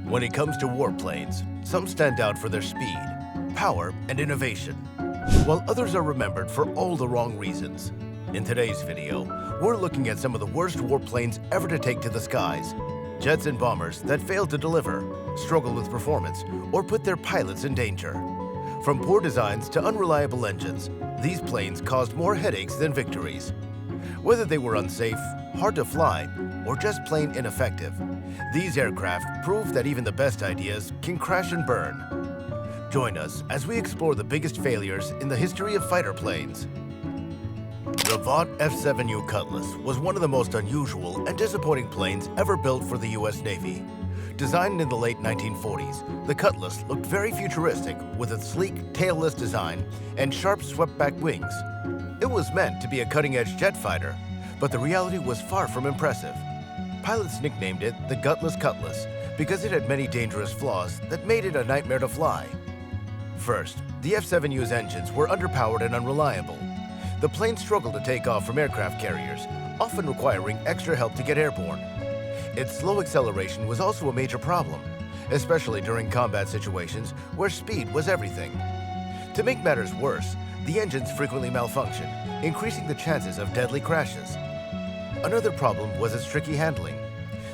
When it comes to warplanes, some stand out for their speed, power, and innovation, while others are remembered for all the wrong reasons. In today's video, we're looking at some of the worst warplanes ever to take to the skies. Jets and bombers that failed to deliver, struggled with performance, or put their pilots in danger. From poor designs to unreliable engines, these planes caused more headaches than victories. Whether they were unsafe, hard to fly, or just plain ineffective, these aircraft prove that even the best ideas can crash and burn. Join us as we explore the biggest failures in the history of fighter planes. The Vought F7U Cutless was one of the most unusual and disappointing planes ever built for the US Navy. Designed in the late 1940s, the Cutless looked very futuristic with its sleek, tailless design and sharp swept-back wings. It was meant to be a cutting-edge jet fighter, but the reality was far from impressive. Pilots nicknamed it the Gutless Cutless because it had many dangerous flaws that made it a nightmare to fly. First, the F7U's engines were underpowered and unreliable. The plane struggled to take off from aircraft carriers, often requiring extra help to get airborne. Its slow acceleration was also a major problem, especially during combat situations where speed was everything. To make matters worse, the engines frequently malfunctioned, increasing the chances of deadly crashes. Another problem was its tricky handling.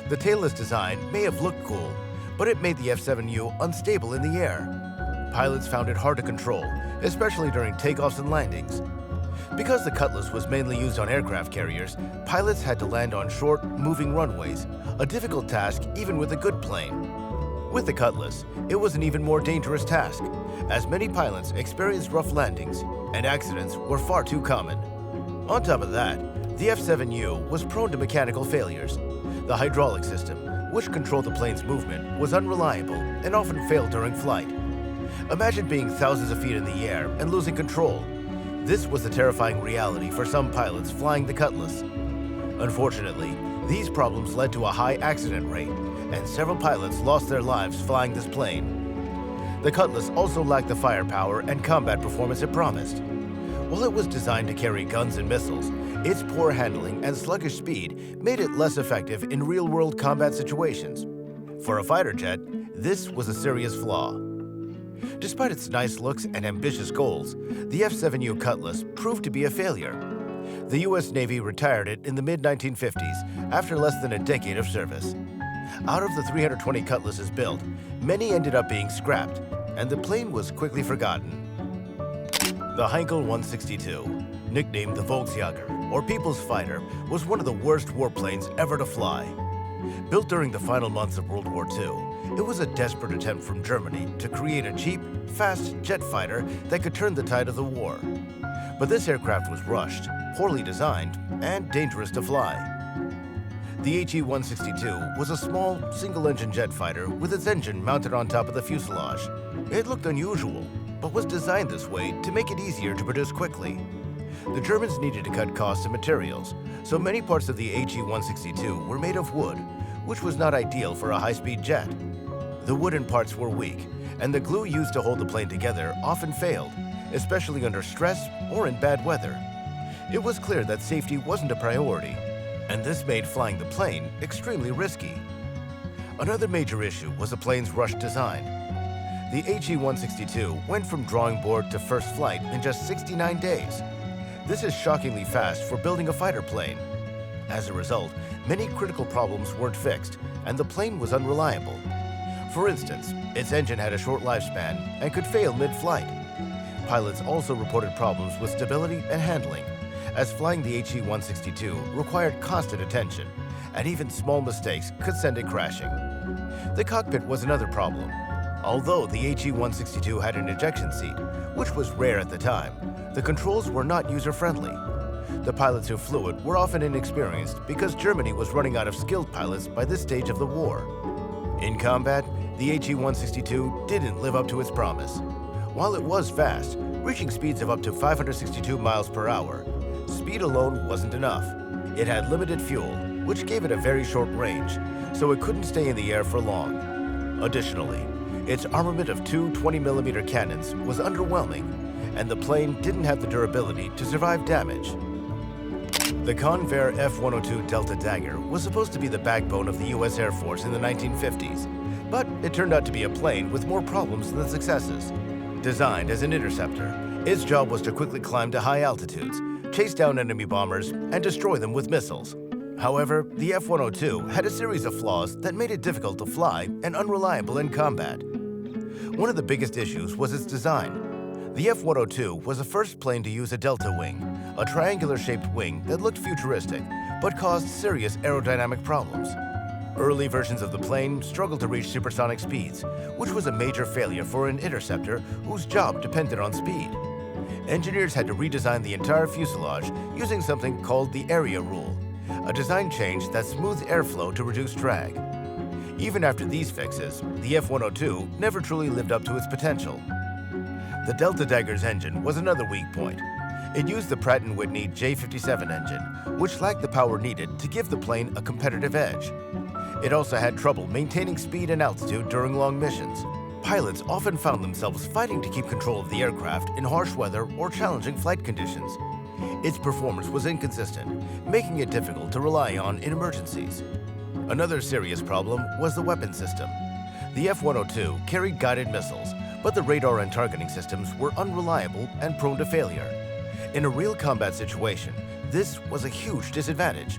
The tailless design may have looked cool, but it made the F7U unstable in the air. Pilots found it hard to control, especially during takeoffs and landings. Because the Cutless was mainly used on aircraft carriers, pilots had to land on short, moving runways, a difficult task even with a good plane. With the Cutless, it was an even more dangerous task, as many pilots experienced rough landings, and accidents were far too common. On top of that, the F7U was prone to mechanical failures. The hydraulic system, which controlled the plane's movement, was unreliable and often failed during flight. Imagine being thousands of feet in the air and losing control. This was a terrifying reality for some pilots flying the Cutless. Unfortunately, these problems led to a high accident rate, and several pilots lost their lives flying this plane. The Cutless also lacked the firepower and combat performance it promised. While it was designed to carry guns and missiles, its poor handling and sluggish speed made it less effective in real-world combat situations. For a fighter jet, this was a serious flaw. Despite its nice looks and ambitious goals, the F7U Cutless proved to be a failure. The US Navy retired it in the mid-1950s after less than a decade of service. Out of the 320 Cutlasses built, many ended up being scrapped, and the plane was quickly forgotten. The Heinkel 162, nicknamed the Volksjäger, or People's Fighter, was one of the worst warplanes ever to fly. Built during the final months of World War II, it was a desperate attempt from Germany to create a cheap, fast jet fighter that could turn the tide of the war. But this aircraft was rushed, poorly designed, and dangerous to fly. The HE-162 was a small, single-engine jet fighter with its engine mounted on top of the fuselage. It looked unusual, but was designed this way to make it easier to produce quickly. The Germans needed to cut costs and materials, so many parts of the HE-162 were made of wood, which was not ideal for a high-speed jet. The wooden parts were weak, and the glue used to hold the plane together often failed, especially under stress or in bad weather. It was clear that safety wasn't a priority, and this made flying the plane extremely risky. Another major issue was the plane's rushed design. The HE-162 went from drawing board to first flight in just 69 days. This is shockingly fast for building a fighter plane. As a result, many critical problems weren't fixed, and the plane was unreliable. For instance, its engine had a short lifespan and could fail mid-flight. Pilots also reported problems with stability and handling, as flying the HE-162 required constant attention, and even small mistakes could send it crashing. The cockpit was another problem. Although the HE-162 had an ejection seat, which was rare at the time, the controls were not user-friendly. The pilots who flew it were often inexperienced because Germany was running out of skilled pilots by this stage of the war. In combat, the HE-162 didn't live up to its promise. While it was fast, reaching speeds of up to 562 miles per hour, speed alone wasn't enough. It had limited fuel, which gave it a very short range, so it couldn't stay in the air for long. Additionally, its armament of two 20mm cannons was underwhelming, and the plane didn't have the durability to survive damage. The Convair F-102 Delta Dagger was supposed to be the backbone of the US Air Force in the 1950s. But it turned out to be a plane with more problems than successes. Designed as an interceptor, its job was to quickly climb to high altitudes, chase down enemy bombers, and destroy them with missiles. However, the F-102 had a series of flaws that made it difficult to fly and unreliable in combat. One of the biggest issues was its design. The F-102 was the first plane to use a delta wing, a triangular-shaped wing that looked futuristic but caused serious aerodynamic problems. Early versions of the plane struggled to reach supersonic speeds, which was a major failure for an interceptor whose job depended on speed. Engineers had to redesign the entire fuselage using something called the area rule, a design change that smooths airflow to reduce drag. Even after these fixes, the F-102 never truly lived up to its potential. The Delta Dagger's engine was another weak point. It used the Pratt & Whitney J57 engine, which lacked the power needed to give the plane a competitive edge. It also had trouble maintaining speed and altitude during long missions. Pilots often found themselves fighting to keep control of the aircraft in harsh weather or challenging flight conditions. Its performance was inconsistent, making it difficult to rely on in emergencies. Another serious problem was the weapon system. The F-102 carried guided missiles, but the radar and targeting systems were unreliable and prone to failure. In a real combat situation, this was a huge disadvantage.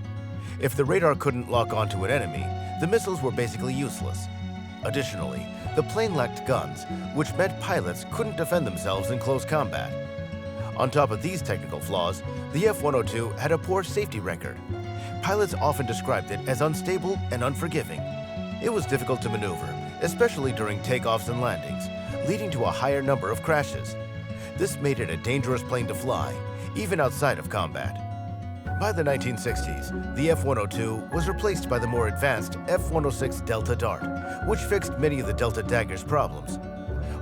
If the radar couldn't lock onto an enemy, the missiles were basically useless. Additionally, the plane lacked guns, which meant pilots couldn't defend themselves in close combat. On top of these technical flaws, the F-102 had a poor safety record. Pilots often described it as unstable and unforgiving. It was difficult to maneuver, especially during takeoffs and landings, leading to a higher number of crashes. This made it a dangerous plane to fly, even outside of combat. By the 1960s, the F-102 was replaced by the more advanced F-106 Delta Dart, which fixed many of the Delta Dagger's problems.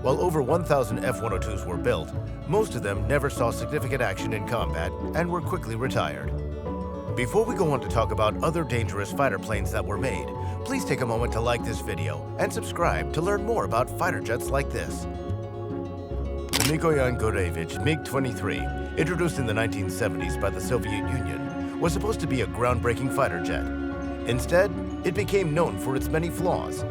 While over 1,000 F-102s were built, most of them never saw significant action in combat and were quickly retired. Before we go on to talk about other dangerous fighter planes that were made, please take a moment to like this video and subscribe to learn more about fighter jets like this. The Mikoyan Gurevich MiG-23, introduced in the 1970s by the Soviet Union, was supposed to be a groundbreaking fighter jet. Instead, it became known for its many flaws.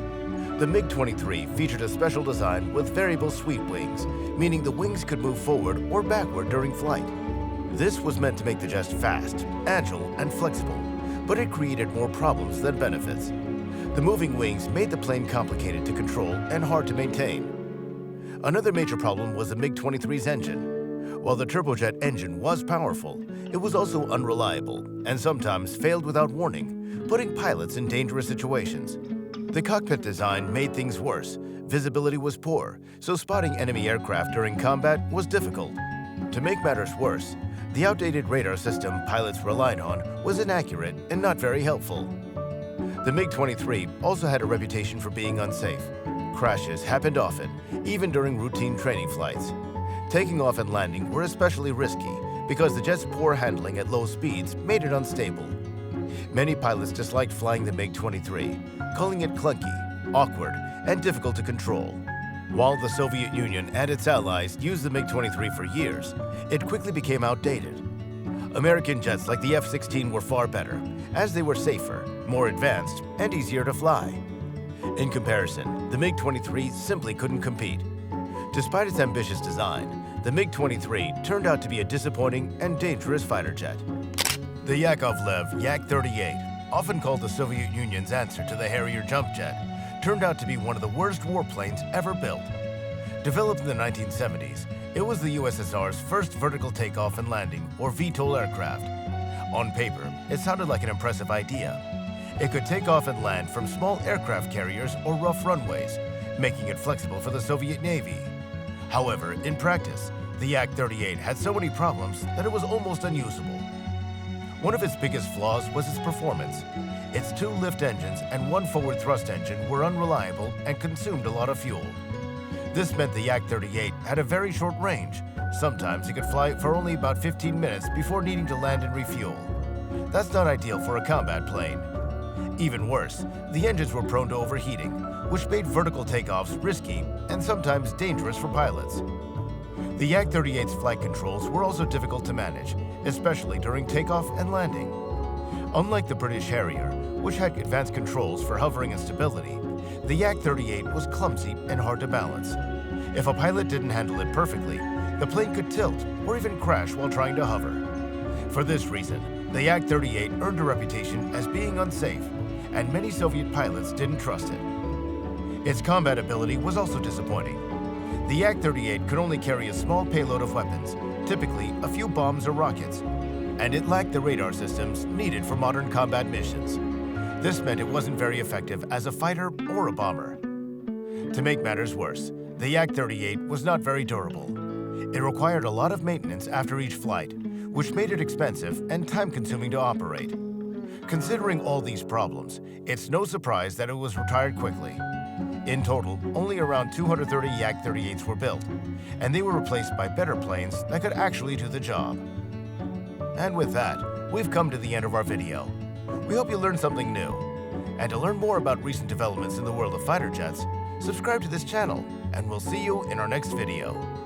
The MiG-23 featured a special design with variable sweep wings, meaning the wings could move forward or backward during flight. This was meant to make the jet fast, agile, and flexible, but it created more problems than benefits. The moving wings made the plane complicated to control and hard to maintain. Another major problem was the MiG-23's engine. While the turbojet engine was powerful, it was also unreliable and sometimes failed without warning, putting pilots in dangerous situations. The cockpit design made things worse. Visibility was poor, so spotting enemy aircraft during combat was difficult. To make matters worse, the outdated radar system pilots relied on was inaccurate and not very helpful. The MiG-23 also had a reputation for being unsafe. Crashes happened often, even during routine training flights. Taking off and landing were especially risky because the jet's poor handling at low speeds made it unstable. Many pilots disliked flying the MiG-23, calling it clunky, awkward, and difficult to control. While the Soviet Union and its allies used the MiG-23 for years, it quickly became outdated. American jets like the F-16 were far better, as they were safer, more advanced, and easier to fly. In comparison, the MiG-23 simply couldn't compete. Despite its ambitious design, the MiG-23 turned out to be a disappointing and dangerous fighter jet. The Yakovlev Yak-38, often called the Soviet Union's answer to the Harrier jump jet, turned out to be one of the worst warplanes ever built. Developed in the 1970s, it was the USSR's first vertical takeoff and landing, or VTOL aircraft. On paper, it sounded like an impressive idea. It could take off and land from small aircraft carriers or rough runways, making it flexible for the Soviet Navy. However, in practice, the Yak-38 had so many problems that it was almost unusable. One of its biggest flaws was its performance. Its two lift engines and one forward thrust engine were unreliable and consumed a lot of fuel. This meant the Yak-38 had a very short range. Sometimes it could fly for only about 15 minutes before needing to land and refuel. That's not ideal for a combat plane. Even worse, the engines were prone to overheating, which made vertical takeoffs risky and sometimes dangerous for pilots. The Yak-38's flight controls were also difficult to manage, especially during takeoff and landing. Unlike the British Harrier, which had advanced controls for hovering and stability, The Yak-38 was clumsy and hard to balance. If a pilot didn't handle it perfectly, the plane could tilt or even crash while trying to hover. For this reason, the Yak-38 earned a reputation as being unsafe, and many Soviet pilots didn't trust it. Its combat ability was also disappointing. The Yak-38 could only carry a small payload of weapons, typically a few bombs or rockets, and it lacked the radar systems needed for modern combat missions. This meant it wasn't very effective as a fighter or a bomber. To make matters worse, the Yak-38 was not very durable. It required a lot of maintenance after each flight, which made it expensive and time-consuming to operate. Considering all these problems, it's no surprise that it was retired quickly. In total, only around 230 Yak-38s were built, and they were replaced by better planes that could actually do the job. And with that, we've come to the end of our video. We hope you learned something new. And to learn more about recent developments in the world of fighter jets, subscribe to this channel, and we'll see you in our next video.